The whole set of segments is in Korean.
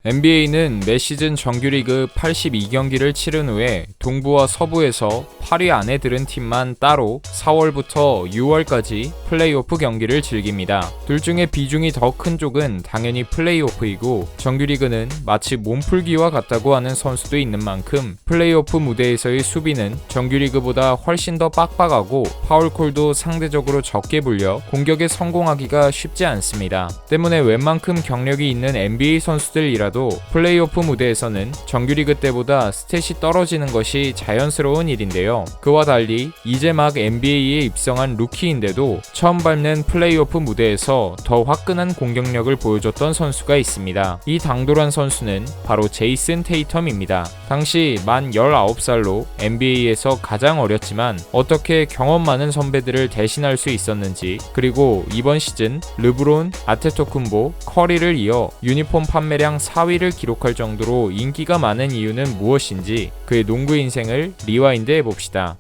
NBA는 매 시즌 정규리그 82경기를 치른 후에 동부와 서부에서 8위 안에 들은 팀만 따로 4월부터 6월까지 플레이오프 경기를 즐깁니다. 둘 중에 비중이 더 큰 쪽은 당연히 플레이오프이고, 정규리그는 마치 몸풀기와 같다고 하는 선수도 있는 만큼 플레이오프 무대에서의 수비는 정규리그보다 훨씬 더 빡빡하고 파울콜도 상대적으로 적게 불려 공격에 성공하기가 쉽지 않습니다. 때문에 웬만큼 경력이 있는 NBA 선수들이라도 플레이오프 무대에서는 정규리그 때보다 스탯이 떨어지는 것이 자연스러운 일인데요. 그와 달리 이제 막 NBA에 입성한 루키인데도 처음 밟는 플레이오프 무대에서 더 화끈한 공격력을 보여줬던 선수가 있습니다. 이 당돌한 선수는 바로 제이슨 테이텀입니다. 당시 만 19살로 NBA에서 가장 어렸지만 어떻게 경험 많은 선배들을 대신할 수 있었는지, 그리고 이번 시즌 르브론, 아테토쿤보, 커리를 이어 유니폼 판매량 4위를 기록할 정도로 인기가 많은 이유는 무엇인지 그의 농구 인생을 리와인드 해봅시다.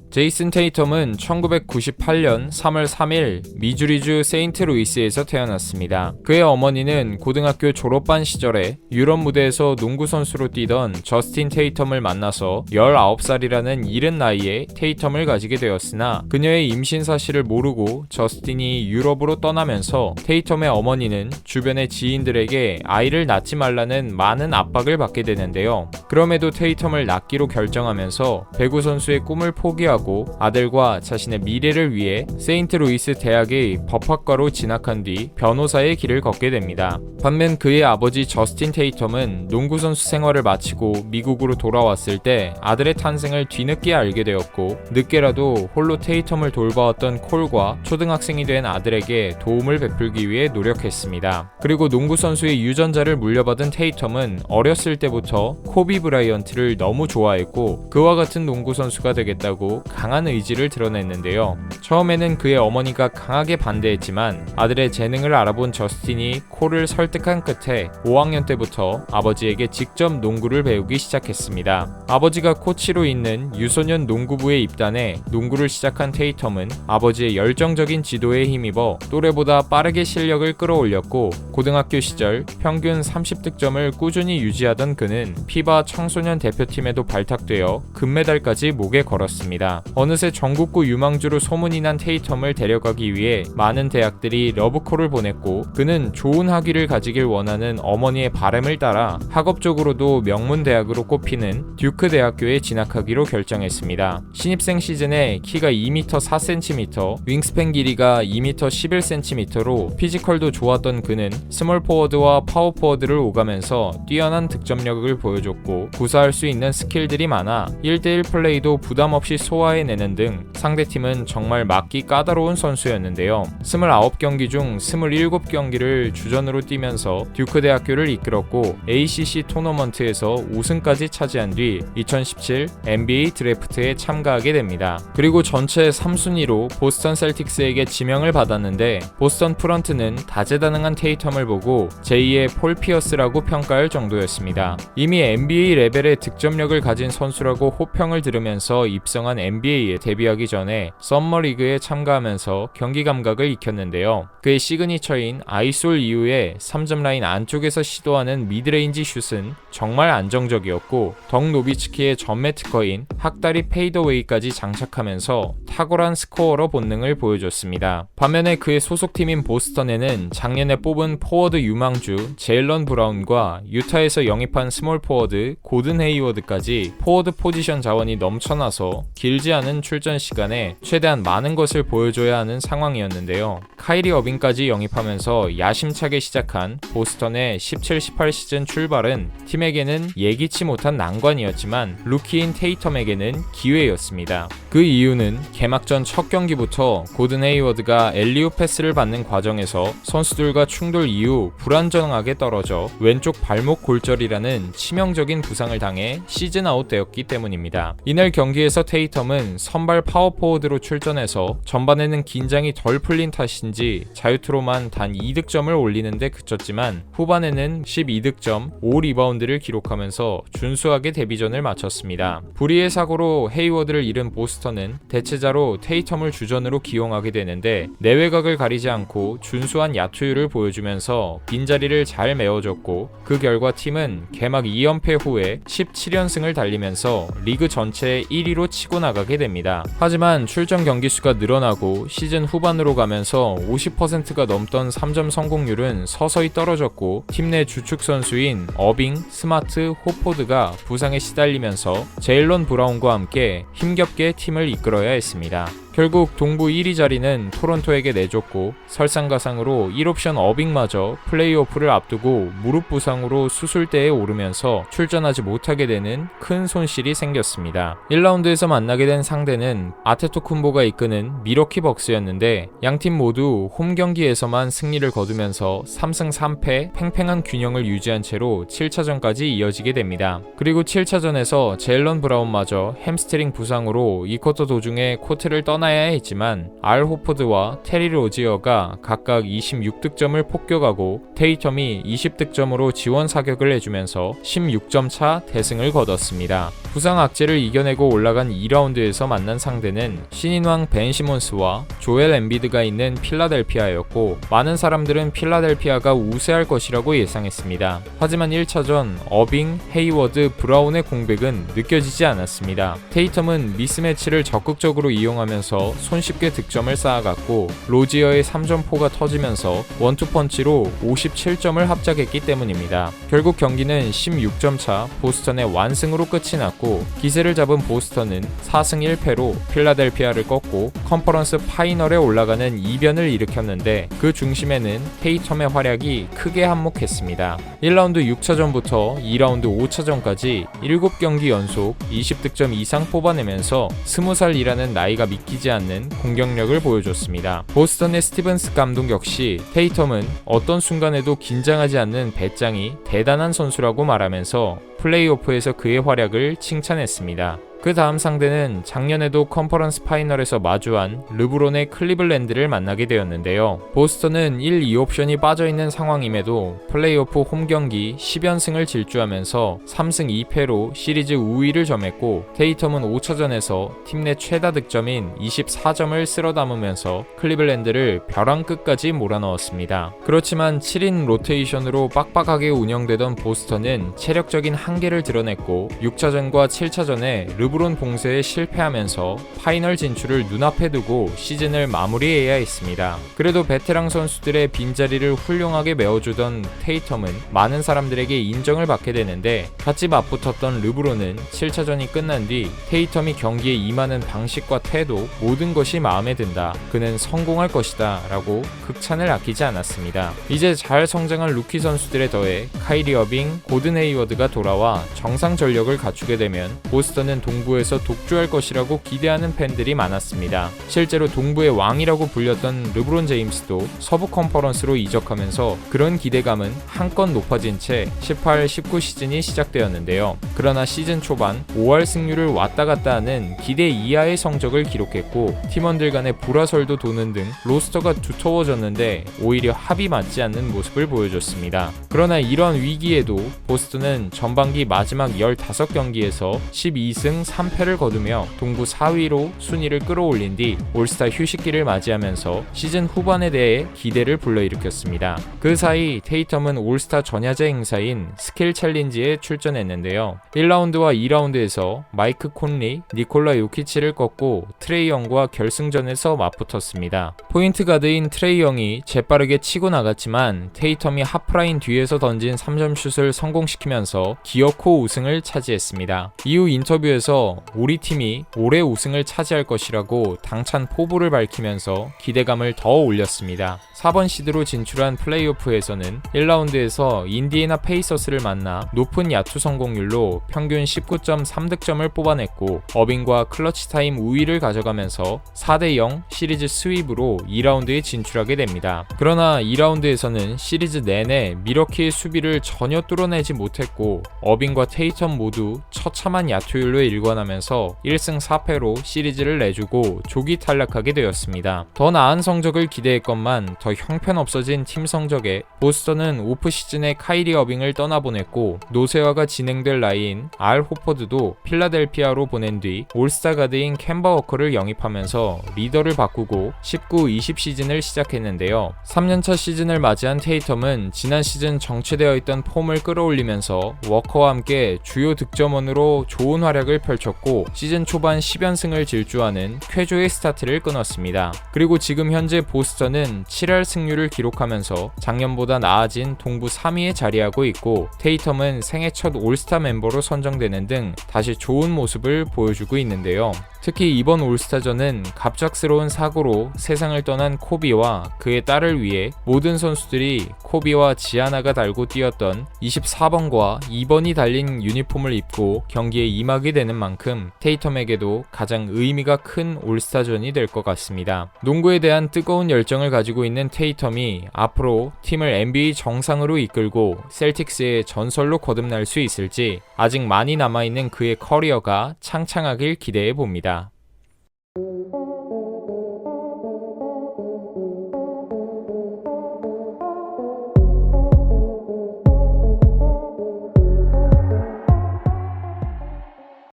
제이슨 테이텀은 1998년 3월 3일 미주리주 세인트루이스에서 태어났습니다. 그의 어머니는 고등학교 졸업반 시절에 유럽 무대에서 농구 선수로 뛰던 저스틴 테이텀을 만나서 19살이라는 이른 나이에 테이텀을 가지게 되었으나, 그녀의 임신 사실을 모르고 저스틴이 유럽으로 떠나면서 테이텀의 어머니는 주변의 지인들에게 아이를 낳지 말라는 많은 압박을 받게 되는데요. 그럼에도 테이텀을 낳기로 결정하면서 배구 선수의 꿈을 포기하고 아들과 자신의 미래를 위해 세인트루이스 대학의 법학과로 진학한 뒤 변호사의 길을 걷게 됩니다. 반면 그의 아버지 저스틴 테이텀은 농구 선수 생활을 마치고 미국으로 돌아왔을 때 아들의 탄생을 뒤늦게 알게 되었고, 늦게라도 홀로 테이텀을 돌봐왔던 콜과 초등학생이 된 아들에게 도움을 베풀기 위해 노력했습니다. 그리고 농구 선수의 유전자를 물려받은 테이텀은 어렸을 때부터 코비 브라이언트를 너무 좋아했고, 그와 같은 농구 선수가 되겠다고 강한 의지를 드러냈는데요. 처음에는 그의 어머니가 강하게 반대했지만 아들의 재능을 알아본 저스틴이 콜을 설득한 끝에 5학년 때부터 아버지에게 직접 농구를 배우기 시작했습니다. 아버지가 코치로 있는 유소년 농구부에 입단해 농구를 시작한 테이텀은 아버지의 열정적인 지도에 힘입어 또래보다 빠르게 실력을 끌어올렸고, 고등학교 시절 평균 30득점을 꾸준히 유지하던 그는 피바 청소년 대표팀에도 발탁되어 금메달까지 목에 걸었습니다. 어느새 전국구 유망주로 소문이 난 테이텀을 데려가기 위해 많은 대학들이 러브콜을 보냈고, 그는 좋은 학위를 가지길 원하는 어머니의 바람을 따라 학업적으로도 명문대학으로 꼽히는 듀크 대학교에 진학하기로 결정했습니다. 신입생 시즌에 키가 2m 4cm, 윙스팬 길이가 2m 11cm로 피지컬도 좋았던 그는 스몰 포워드와 파워 포워드를 오가면서 뛰어난 득점력을 보여줬고, 구사할 수 있는 스킬들이 많아 1대1 플레이도 부담 없이 소화해내는 등 상대팀은 정말 막기 까다로운 선수였는데요. 29경기 중 27경기를 주전으로 뛰면서 듀크 대학교를 이끌었고, ACC 토너먼트에서 우승까지 차지한 뒤 2017 NBA 드래프트에 참가하게 됩니다. 그리고 전체 3순위로 보스턴 셀틱스에게 지명을 받았는데, 보스턴 프런트는 다재다능한 테이텀을 보고 제2의 폴 피어스라고 평가할 정도였습니다. 이미 NBA 레벨의 득점력을 가진 선수라고 호평을 들으면서 입성한 NBA에 데뷔하기 전에 썸머리그에 참가하면서 경기 감각을 익혔는데요. 그의 시그니처인 아이솔 이후에 3점 라인 안쪽에서 시도하는 미드레인지 슛은 정말 안정적이었고, 덩 노비츠키의 전매 특허인 학다리 페이더웨이까지 장착하면서 탁월한 스코어러 본능을 보여줬습니다. 반면에 그의 소속팀인 보스턴에는 작년에 뽑은 포워드 유망주 제일런 브라운과 유타에서 영입한 스몰 포워드 고든 헤이워드까지 포워드 포지션 자원이 넘쳐나서 길지 않은 출전 시간에 최대한 많은 것을 보여줘야 하는 상황이었는데요. 카이리 어빙까지 영입하면서 야심차게 시작한 보스턴의 17-18 시즌 출발은 팀에게는 예기치 못한 난관이었지만 루키인 테이텀에게는 기회였습니다. 그 이유는 개막전 첫 경기부터 고든 헤이워드가 엘리웁 패스를 받는 과정에서 선수들과 충돌 이후 불안정하게 떨어져 왼쪽 발목 골절이라는 치명적인 부상을 당해 시즌 아웃되었기 때문입니다. 이날 경기에서 테이텀은 테이텀은 선발 파워포워드로 출전해서 전반에는 긴장이 덜 풀린 탓인지 자유투로만 단 2득점을 올리는데 그쳤지만 후반에는 12득점, 5리바운드를 기록하면서 준수하게 데뷔전을 마쳤습니다. 불의의 사고로 헤이워드를 잃은 보스턴은 대체자로 테이텀을 주전으로 기용하게 되는데 내외각을 가리지 않고 준수한 야투율을 보여주면서 빈자리를 잘 메워줬고 그 결과 팀은 개막 2연패 후에 17연승을 달리면서 리그 전체 1위로 치고 나가게 됩니다. 하지만 출전 경기 수가 늘어나고 시즌 후반으로 가면서 50%가 넘던 3점 성공률은 서서히 떨어졌고 팀 내 주축 선수인 어빙, 스마트, 호포드가 부상에 시달리면서 제일런 브라운과 함께 힘겹게 팀을 이끌어야 했습니다. 결국 동부 1위 자리는 토론토에게 내줬고 설상가상으로 1옵션 어빙마저 플레이오프를 앞두고 무릎 부상으로 수술대에 오르면서 출전하지 못하게 되는 큰 손실이 생겼습니다. 1라운드에서 만나게 된 상대는 아테토쿤보가 이끄는 미러키 벅스였는데 양팀 모두 홈 경기에서만 승리를 거두면서 3승 3패 팽팽한 균형을 유지한 채로 7차전까지 이어지게 됩니다. 그리고 7차전에서 제일런 브라운마저 햄스트링 부상으로 2쿼터 도중에 코트를 떠나야 했지만 알 호포드와 테리 로지어가 각각 26득점을 폭격하고 테이텀이 20득점으로 지원 사격을 해주면서 16점 차 대승을 거뒀습니다. 부상 악재를 이겨내고 올라간 2라운드에서 만난 상대는 신인왕 벤 시몬스와 조엘 엠비드가 있는 필라델피아였고 많은 사람들은 필라델피아가 우세할 것이라고 예상했습니다. 하지만 1차전 어빙, 헤이워드, 브라운의 공백은 느껴지지 않았습니다. 테이텀은 미스매치를 적극적으로 이용하면서 손쉽게 득점을 쌓아갔고 로지어의 3점포가 터지면서 원투펀치로 57점을 합작했기 때문입니다. 결국 경기는 16점 차 보스턴의 완승으로 끝이 났고 기세를 잡은 보스턴은 4승 1패로 필라델피아를 꺾고 컨퍼런스 파이널에 올라가는 이변을 일으켰는데 그 중심에는 테이텀의 활약이 크게 한몫했습니다. 1라운드 6차전부터 2라운드 5차전까지 7경기 연속 20득점 이상 뽑아내면서 20살이라는 나이가 믿기지 않는 공격력을 보여줬습니다. 보스턴의 스티븐스 감독 역시 테이텀은 어떤 순간에도 긴장하지 않는 배짱이 대단한 선수라고 말하면서 플레이오프에서 그의 활약을 칭찬했습니다. 그 다음 상대는 작년에도 컨퍼런스 파이널에서 마주한 르브론의 클리블랜드를 만나게 되었는데요. 보스턴은 1, 2옵션이 빠져있는 상황임에도 플레이오프 홈경기 10연승을 질주하면서 3승 2패로 시리즈 우위를 점했고 테이텀은 5차전에서 팀 내 최다 득점인 24점을 쓸어 담으면서 클리블랜드를 벼랑 끝까지 몰아넣었습니다. 그렇지만 7인 로테이션으로 빡빡하게 운영되던 보스턴은 체력적인 한계를 드러냈고 6차전과 7차전에 르브론 봉쇄에 실패하면서 파이널 진출을 눈앞에 두고 시즌을 마무리해야 했습니다. 그래도 베테랑 선수들의 빈자리를 훌륭하게 메워주던 테이텀은 많은 사람들에게 인정을 받게 되는데 같이 맞붙었던 르브론은 7차전이 끝난 뒤 테이텀이 경기에 임하는 방식과 태도 모든 것이 마음에 든다. 그는 성공할 것이다 라고 극찬을 아끼지 않았습니다. 이제 잘 성장한 루키 선수들에 더해 카이리 어빙, 고든 헤이워드가 돌아와 정상 전력을 갖추게 되면 보스턴은 동부에서 독주할 것이라고 기대하는 팬들이 많았습니다. 실제로 동부의 왕이라고 불렸던 르브론 제임스도 서부 컨퍼런스로 이적하면서 그런 기대감은 한껏 높아진 채 18-19 시즌이 시작되었는데요. 그러나 시즌 초반 5할 승률을 왔다 갔다 하는 기대 이하의 성적을 기록했고 팀원들 간의 불화설도 도는 등 로스터가 두터워졌는데 오히려 합이 맞지 않는 모습을 보여줬습니다. 그러나 이런 위기에도 보스턴은 전반기 마지막 15경기에서 12승 3패를 거두며 동부 4위로 순위를 끌어올린 뒤 올스타 휴식기를 맞이하면서 시즌 후반에 대해 기대를 불러일으켰습니다. 그 사이 테이텀은 올스타 전야제 행사인 스킬 챌린지에 출전했는데요. 1라운드와 2라운드에서 마이크 콘리, 니콜라 요키치를 꺾고 트레이 영과 결승전에서 맞붙었습니다. 포인트 가드인 트레이 영이 재빠르게 치고 나갔지만 테이텀이 하프라인 뒤에서 던진 3점 슛을 성공시키면서 기어코 우승을 차지했습니다. 이후 인터뷰에서 우리 팀이 올해 우승을 차지할 것이라고 당찬 포부를 밝히면서 기대감을 더 올렸습니다. 4번 시드로 진출한 플레이오프에서는 1라운드에서 인디애나 페이서스를 만나 높은 야투 성공률로 평균 19.3득점을 뽑아냈고 어빙과 클러치 타임 우위를 가져가면서 4대0 시리즈 스윕으로 2라운드에 진출하게 됩니다. 그러나 2라운드에서는 시리즈 내내 미러키의 수비를 전혀 뚫어내지 못했고 어빙과 테이텀 모두 처참한 야투율로 기관하면서 1승 4패로 시리즈를 내주고 조기 탈락하게 되었습니다. 더 나은 성적을 기대했건만 더 형편없어진 팀 성적에 보스턴은 오프 시즌에 카이리 어빙을 떠나보냈고 노쇠화가 진행될 나이인 알 호퍼드도 필라델피아로 보낸 뒤 올스타 가드인 켐바 워커를 영입하면서 리더를 바꾸고 19-20 시즌을 시작했는데요. 3년차 시즌을 맞이한 테이텀은 지난 시즌 정체되어 있던 폼을 끌어올리면서 워커와 함께 주요 득점원으로 좋은 활약을 펼쳤고 시즌 초반 10연승을 질주하는 쾌조의 스타트를 끊었습니다. 그리고 지금 현재 보스턴은 7할 승률을 기록하면서 작년보다 나아진 동부 3위에 자리하고 있고 테이텀은 생애 첫 올스타 멤버로 선정되는 등 다시 좋은 모습을 보여주고 있는데요. 특히 이번 올스타전은 갑작스러운 사고로 세상을 떠난 코비와 그의 딸을 위해 모든 선수들이 코비와 지아나가 달고 뛰었던 24번과 2번이 달린 유니폼을 입고 경기에 임하게 되는 만큼 테이텀에게도 가장 의미가 큰 올스타전이 될 것 같습니다. 농구에 대한 뜨거운 열정을 가지고 있는 테이텀이 앞으로 팀을 NBA 정상으로 이끌고 셀틱스의 전설로 거듭날 수 있을지 아직 많이 남아있는 그의 커리어가 창창하길 기대해 봅니다.